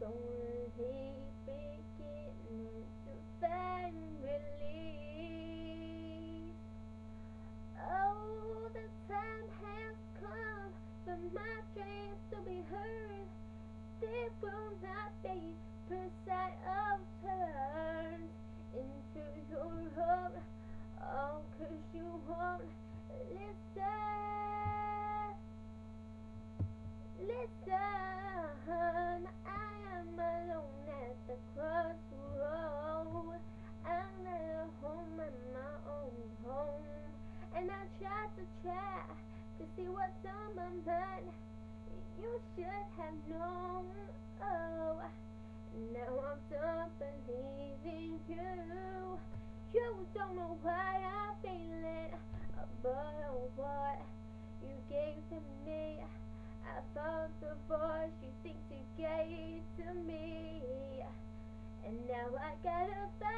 slowly beginning to find release. Oh, the time has come for my dreams to be heard. They will not be precise of turns into your home. Oh, 'cause you won't listen. Listen, I am alone at the crossroad. I'm at home in my own home, and I try to see what's on my mind. You should have known. Oh, now I'm done believing you. You don't know why I'm feeling, but what you gave to me. I found the voice you think you gave to me, and now I gotta find.